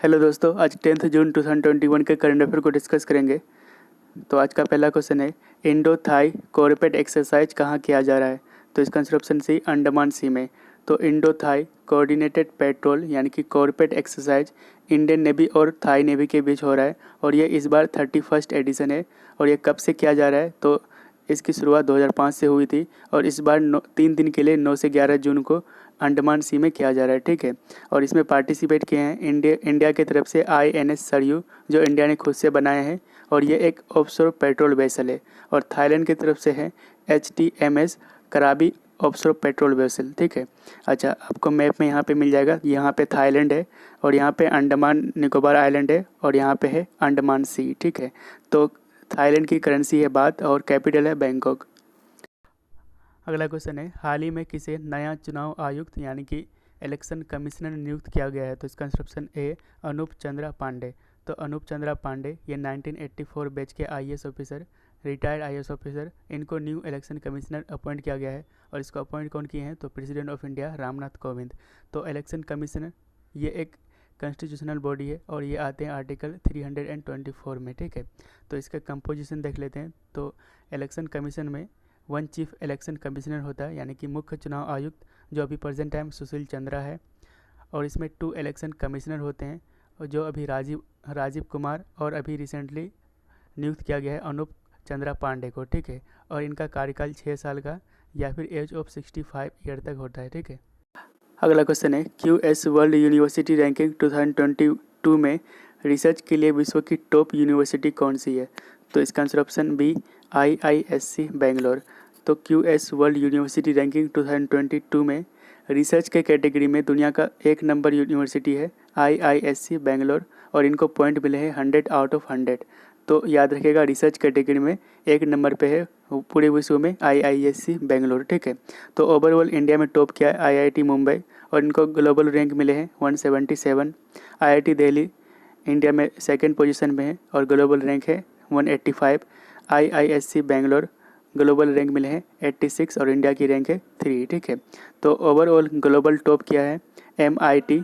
Hello दोस्तों, आज 10 जून 2021 के करंट अफेयर को डिस्कस करेंगे। तो आज का पहला क्वेश्चन है, इंडो थाई कोऑपरेट एक्सरसाइज कहाँ किया जा रहा है? तो इसका आंसर ऑप्शन सी, अंडमान सी में। तो इंडो थाई कोऑर्डिनेटेड पेट्रोल यानी कि कोऑपरेट एक्सरसाइज इंडियन नेवी और थाई नेवी के बीच हो रहा है और ये इस बार 31st एडिशन है। और ये कब से किया जा रहा है? तो इसकी शुरुआत 2005 से हुई थी और इस बार 3 दिन के लिए 9 से 11 जून को अंडमान सी में किया जा रहा है, ठीक है। और इसमें पार्टिसिपेट किए हैं इंडिया की तरफ से INS सरयू, जो इंडिया ने खुद से बनाया है और ये एक ऑफशोर पेट्रोल वेसल है। और थाईलैंड की तरफ से है HTMS कराबी ऑफशोर पेट्रोल वेसल, ठीक है। अच्छा, आपको मैप में यहाँ पे मिल जाएगा, यहाँ पे थाईलैंड है और यहाँ पे अंडमान निकोबार आइलैंड है और यहाँ पे है अंडमान सी, ठीक है। तो थाईलैंड की करेंसी है बात और कैपिटल है बैंकॉक। अगला क्वेश्चन है, हाल ही में किसे नया चुनाव आयुक्त यानी कि इलेक्शन कमिश्नर नियुक्त किया गया है? तो इसका ऑप्शन ए, अनूप चंद्रा पांडे। तो अनूप चंद्रा पांडे ये 1984 बैच के IAS officer, retired IAS officer, इनको न्यू इलेक्शन कमिश्नर अपॉइंट किया गया है। और इसको अपॉइंट कौन किए हैं? तो president of India Ramnath Kovind. तो इलेक्शन कमिश्नर ये एक कॉन्स्टिट्यूशनल बॉडी है और ये आते हैं आर्टिकल 324 में, ठीक है। तो इसका कंपोजिशन देख लेते हैं। तो इलेक्शन कमीशन में 1 चीफ इलेक्शन कमिश्नर होता है यानी कि मुख्य चुनाव आयुक्त, जो अभी प्रेजेंट टाइम सुशील चंद्रा है। और इसमें 2 इलेक्शन कमिश्नर होते हैं और जो अभी राजीव कुमार और अभी रिसेंटली नियुक्त किया गया है अनूप चंद्रा पांडे को, ठीक है। और इनका कार्यकाल 6 साल का या फिर एज ऑफ 65 ईयर तक होता है, ठीक है। अगला क्वेश्चन है, QS वर्ल्ड यूनिवर्सिटी रैंकिंग 2022 में रिसर्च के लिए विश्व की टॉप यूनिवर्सिटी कौन सी है? तो इसका answer option B, IISc Bangalore. तो QS वर्ल्ड यूनिवर्सिटी रैंकिंग 2022 में रिसर्च के कैटेगरी में दुनिया का 1 नंबर यूनिवर्सिटी है IISc बेंगलोर और इनको पॉइंट मिले हैं 100 आउट ऑफ 100। तो याद रखिएगा, रिसर्च कैटेगरी में 1 नंबर पे है पूरे विश्व में IISc बेंगलोर, ठीक है। तो ओवरऑल इंडिया में टॉप किया है IIT मुंबई और इनको ग्लोबल रैंक मिले हैं 177। IIT दिल्ली इंडिया में 2nd पोजीशन में है और ग्लोबल रैंक है 185। IISc बेंगलोर ग्लोबल रैंक मिले हैं 86 और इंडिया की रैंक है 3, ठीक है। तो ओवरऑल ग्लोबल टॉप किया है MIT,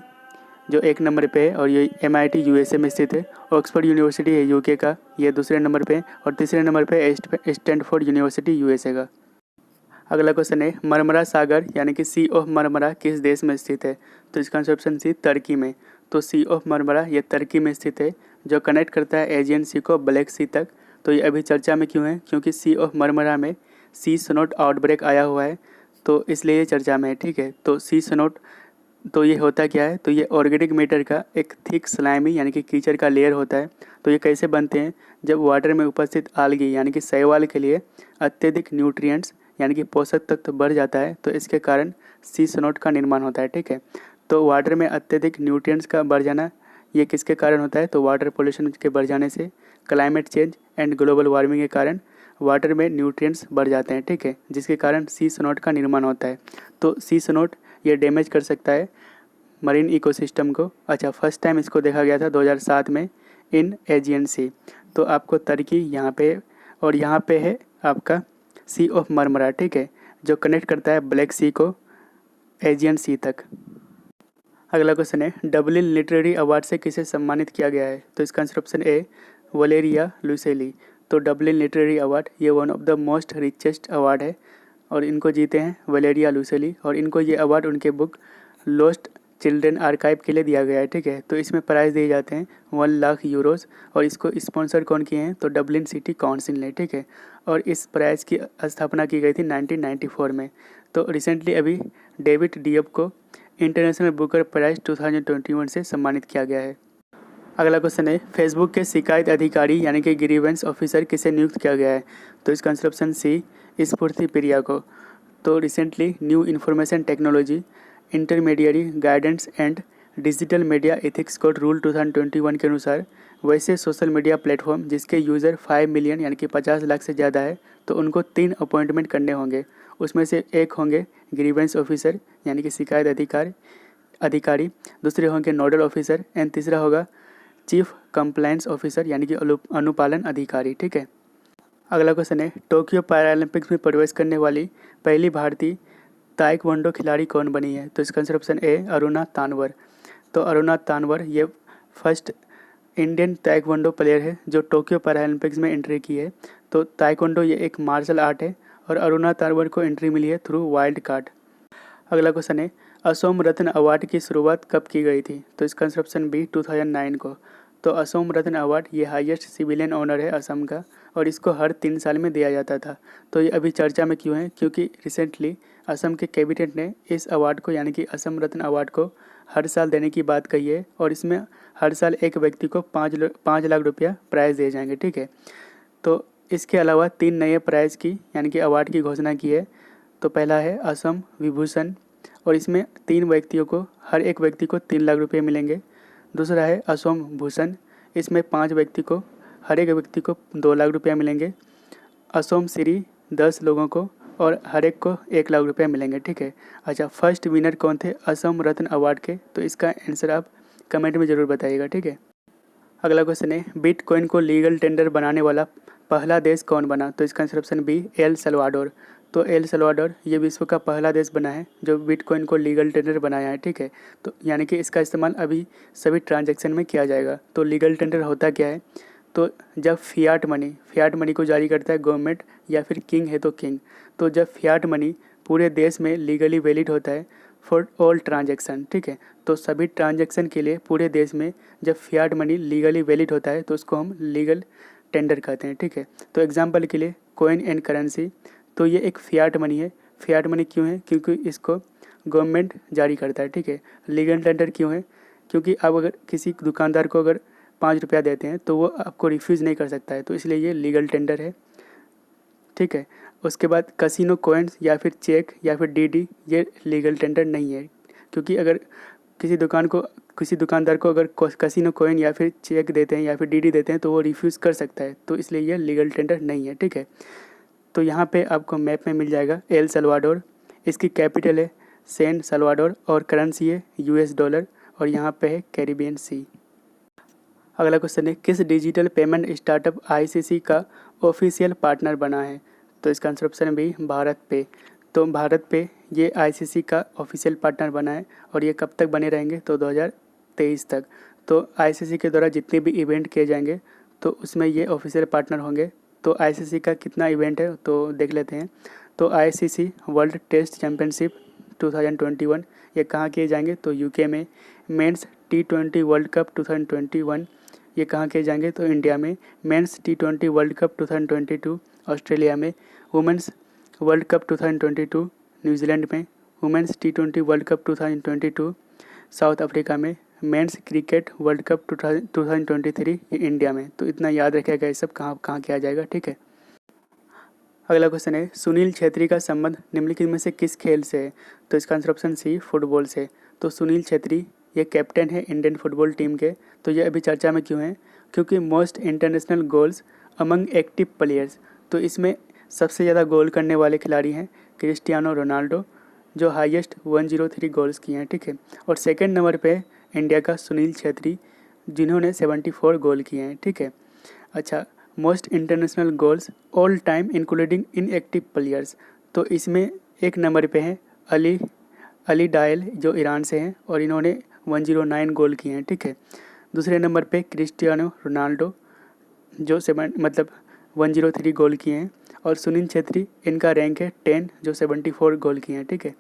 जो 1 नंबर पे है और ये MIT USA में स्थित है। ऑक्सफोर्ड यूनिवर्सिटी है UK का, ये दूसरे नंबर पे है। और तीसरे नंबर पे स्टैनफोर्ड यूनिवर्सिटी USA का। अगला क्वेश्चन है, मरमरा सागर यानी कि सी ऑफ मरमरा किस देश में स्थित है? तो इसका आंसर ऑप्शन सी, तुर्की में। तो सी ऑफ मरमरा ये तुर्की में स्थित है, जो कनेक्ट करता है एजियन सी को ब्लैक सी तक। तो ये अभी चर्चा में क्यों है? क्योंकि सी ऑफ मरमरा में सी स्नोट आउटब्रेक आया हुआ है, तो इसलिए ये चर्चा में है, ठीक है। तो सी स्नोट, तो ये होता क्या है? तो ये ऑर्गेनिक मैटर का एक थिक स्लाइमी यानी कि कीचड़ का लेयर होता है। तो ये कैसे बनते हैं? जब वाटर में उपस्थित आल्गी यानी कि शैवाल के लिए अत्यधिक न्यूट्रिएंट्स यानी कि पोषक तत्व बढ़ जाता है, तो इसके कारण सी स्नोट का निर्माण होता है, ठीक है। तो वाटर में अत्यधिक न्यूट्रिएंट्स का बढ़ जाना ये किसके कारण होता है? तो वाटर पोल्यूशन के बढ़ जाने से, climate change and global warming के कारण वाटर में न्यूट्रिएंट्स बढ़ जाते हैं, ठीक है, जिसके कारण सी स्नोट का निर्माण होता है। तो सी स्नोट ये डैमेज कर सकता है मरीन इकोसिस्टम को। अच्छा, फर्स्ट टाइम इसको देखा गया था 2007 में इन एजियन सी। तो आपको तुर्की यहाँ पे और यहाँ पे है आपका सी ऑफ मरमरा, ठीक है, जो कनेक्ट करता है ब्लैक सी को एजियन सी तक। अगला क्वेश्चन है, डबलिन लिटरेरी अवार्ड से किसे सम्मानित किया गया है? तो इसका आंसर ऑप्शन ए, वलेरिया लुसेली। तो डबलिन लिटरेरी अवार्ड ये one of the most richest award है और इनको जीते हैं वलेरिया लुसेली। और इनको ये अवार्ड उनके बुक लॉस्ट चिल्ड्रेन आर्काइव के लिए दिया गया है, ठीक है। तो इसमें प्राइज़ दिए जाते हैं 1 लाख यूरोज़ और इसको स्पॉन्सर कौन किए हैं? तो डबलिन सिटी काउंसिल ने, ठीक है। और इस प्राइज़ की स्थापना की गई थी 1994 में। तो रिसेंटली अभी डेविड डियब को इंटरनेशनल बुकर प्राइज़ 2021 से सम्मानित किया गया है। अगला क्वेश्चन है, फेसबुक के शिकायत अधिकारी यानी कि ग्रीवेंस ऑफिसर किसे नियुक्त किया गया है? तो इसका आंसर ऑप्शन सी, स्फूर्ति प्रिया को। तो recently new information technology intermediary guidance and digital media ethics code rule 2021 के अनुसार वैसे सोशल मीडिया प्लेटफॉर्म जिसके यूज़र 5 मिलियन यानी कि 50 लाख से ज़्यादा है, तो उनको 3 अपॉइंटमेंट करने होंगे। उसमें से एक होंगे ग्रीवेंस ऑफिसर यानी कि शिकायत अधिकारी, दूसरे होंगे नोडल ऑफिसर एंड तीसरा होगा चीफ कंप्लायंस ऑफिसर यानी कि अनुपालन अधिकारी, ठीक है। अगला क्वेश्चन है, टोक्यो पैरालंपिक्स में प्रवेश करने वाली पहली भारतीय ताइक्वांडो खिलाड़ी कौन बनी है? तो इसका आंसर ऑप्शन ए, अरुणा तानवर। तो अरुणा तानवर ये फर्स्ट इंडियन ताइक्वांडो प्लेयर है जो टोक्यो पैरालंपिक्स में एंट्री की है। तो ताइक्वांडो ये एक मार्शल आर्ट है और अरुणा तारवर को एंट्री मिली है थ्रू वाइल्ड कार्ड। अगला क्वेश्चन है असोम रत्न अवार्ड की शुरुआत कब की गई थी? तो इसका आंसर ऑप्शन बी 2009 को। तो असोम रत्न अवार्ड ये हाईएस्ट सिविलियन ऑनर है असम का और इसको हर 3 साल में दिया जाता था। तो ये अभी चर्चा में क्यों है? क्योंकि रिसेंटली असम के कैबिनेट ने इस अवार्ड को यानी कि असम रत्न अवार्ड को हर साल देने की बात कही है और इसमें हर साल एक व्यक्ति को 5 लाख रुपया प्राइज़ दिए जाएंगे। ठीक है, तो इसके अलावा 3 नए प्राइज़ की यानी कि अवार्ड की घोषणा की है। तो पहला है असम विभूषण और इसमें 3 व्यक्तियों को हर एक व्यक्ति को 3 लाख रुपये मिलेंगे। दूसरा है असोम भूषण, इसमें 5 व्यक्ति को हर एक व्यक्ति को 2 लाख रुपया मिलेंगे। असोम श्री 10 लोगों को और हर एक को 1 लाख रुपया मिलेंगे। ठीक है, अच्छा फर्स्ट विनर कौन थे असम रत्न अवार्ड के? तो इसका आंसर आप कमेंट में ज़रूर बताइएगा। ठीक है, अगला क्वेश्चन है बिटकॉइन को लीगल टेंडर बनाने वाला पहला देश कौन बना? तो इसका answer option B El Salvador. तो एल सल्वाडोर ये विश्व का पहला देश बना है जो बिटकॉइन को लीगल टेंडर बनाया है। ठीक है, तो यानी कि इसका इस्तेमाल अभी सभी ट्रांजैक्शन में किया जाएगा। तो लीगल टेंडर होता क्या है? तो जब फियाट मनी को जारी करता है गवर्नमेंट या फिर किंग है तो किंग, तो जब फियाट मनी पूरे देश में लीगली वैलिड होता है फॉर ऑल ट्रांजैक्शन। ठीक है, तो सभी ट्रांजैक्शन के लिए पूरे देश में जब फियाट मनी लीगली वैलिड होता है तो उसको हम लीगल टेंडर कहते हैं। ठीक है, तो एग्जांपल के लिए कॉइन एंड करेंसी, तो ये एक फियाट मनी है। फियाट मनी क्यों है? क्योंकि इसको गवर्नमेंट जारी करता है। ठीक है, लीगल टेंडर क्यों है? क्योंकि आप अगर किसी दुकानदार को अगर 5 रुपया देते हैं तो वो आपको रिफ्यूज़ नहीं कर सकता है, तो इसलिए ये लीगल टेंडर है। ठीक है, उसके बाद कसिनो कॉइन्स या फिर चेक या फिर डीडी ये लीगल टेंडर नहीं है, क्योंकि अगर किसी दुकानदार को अगर कसिनो कॉइन या फिर चेक देते हैं या फिर डीडी देते हैं तो वो रिफ्यूज़ कर सकता है, तो इसलिए ये लीगल टेंडर नहीं है। ठीक है, तो यहाँ पे आपको मैप में मिल जाएगा एल सल्वाडोर, इसकी कैपिटल है सैन सल्वाडोर और करेंसी है यूएस डॉलर और यहाँ पे है कैरिबियन सी। अगला क्वेश्चन है किस डिजिटल पेमेंट स्टार्टअप आईसीसी का ऑफिशियल पार्टनर बना है? तो इसका आंसर ऑप्शन बी भारत पे। तो भारत पे ये आईसीसी का ऑफिशियल पार्टनर बना है और ये कब तक बने रहेंगे? तो 2023 तक। तो आईसीसी के द्वारा जितने भी इवेंट किए जाएंगे तो उसमें ये ऑफिशियल पार्टनर होंगे। तो आईसीसी का कितना इवेंट है तो देख लेते हैं। तो आईसीसी वर्ल्ड टेस्ट चैम्पियनशिप 2021 ये कहाँ किए जाएंगे? तो यूके में। मेंस T20 वर्ल्ड कप 2021 ये कहाँ किए जाएंगे? तो इंडिया में। Men's T20 world cup 2022 Australia में। वुमेंस वर्ल्ड कप 2022 न्यूजीलैंड में। Women's T20 world cup 2022 South Africa में। मेंस क्रिकेट वर्ल्ड कप 2023 ये इंडिया में। तो इतना याद रखिएगा ये सब कहाँ किया जाएगा। ठीक है, अगला क्वेश्चन है सुनील छेत्री का संबंध निम्नलिखित में से किस खेल से है? तो इसका आंसर ऑप्शन सी फुटबॉल से। तो सुनील छेत्री ये कैप्टन है इंडियन फुटबॉल टीम के। तो ये अभी चर्चा में क्यों है? क्योंकि most international goals among active players, तो इसमें सबसे ज़्यादा गोल करने वाले खिलाड़ी हैं क्रिस्टियानो रोनाल्डो जो हाईएस्ट 103 गोल्स किए हैं। ठीक है, और सेकंड नंबर पे इंडिया का सुनील छेत्री जिन्होंने 74 गोल किए हैं। ठीक है, अच्छा most international goals all time including inactive players, तो इसमें एक नंबर पे हैं अली डायल जो ईरान से हैं और इन्होंने 109 गोल किए हैं। ठीक है, दूसरे नंबर पे क्रिस्टियानो रोनाल्डो जो 103 गोल किए हैं और सुनील छेत्री इनका रैंक है 10 जो 74 गोल किए हैं। ठीक है,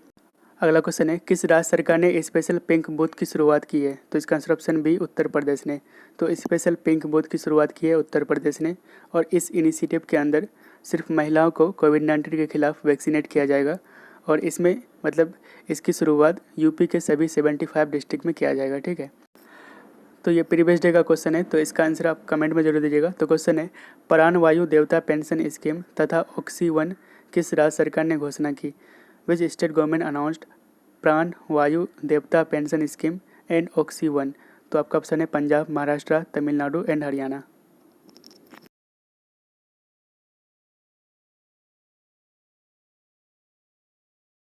अगला क्वेश्चन है किस राज्य सरकार ने स्पेशल पिंक बूथ की शुरुआत की है? तो इसका answer option B Uttar Pradesh ने। तो स्पेशल पिंक बूथ की शुरुआत की है उत्तर प्रदेश ने और इस इनिशिएटिव के अंदर सिर्फ महिलाओं को कोविड-19 के खिलाफ वैक्सीनेट किया जाएगा और इसमें इसकी शुरुआत यूपी के सभी 75 डिस्ट्रिक्ट में किया जाएगा। ठीक है, तो ये प्रीवियस डे का क्वेश्चन है, तो इसका आंसर आप कमेंट में जरूर दीजिएगा। तो क्वेश्चन है प्राणवायु देवता पेंशन स्कीम तथा ऑक्सी-1 किस राज्य सरकार ने घोषणा की? विच स्टेट गवर्नमेंट अनाउंस्ड प्राण वायु देवता पेंशन स्कीम एंड ऑक्सी-1? तो आपका ऑप्शन है पंजाब, महाराष्ट्र, तमिलनाडु एंड हरियाणा।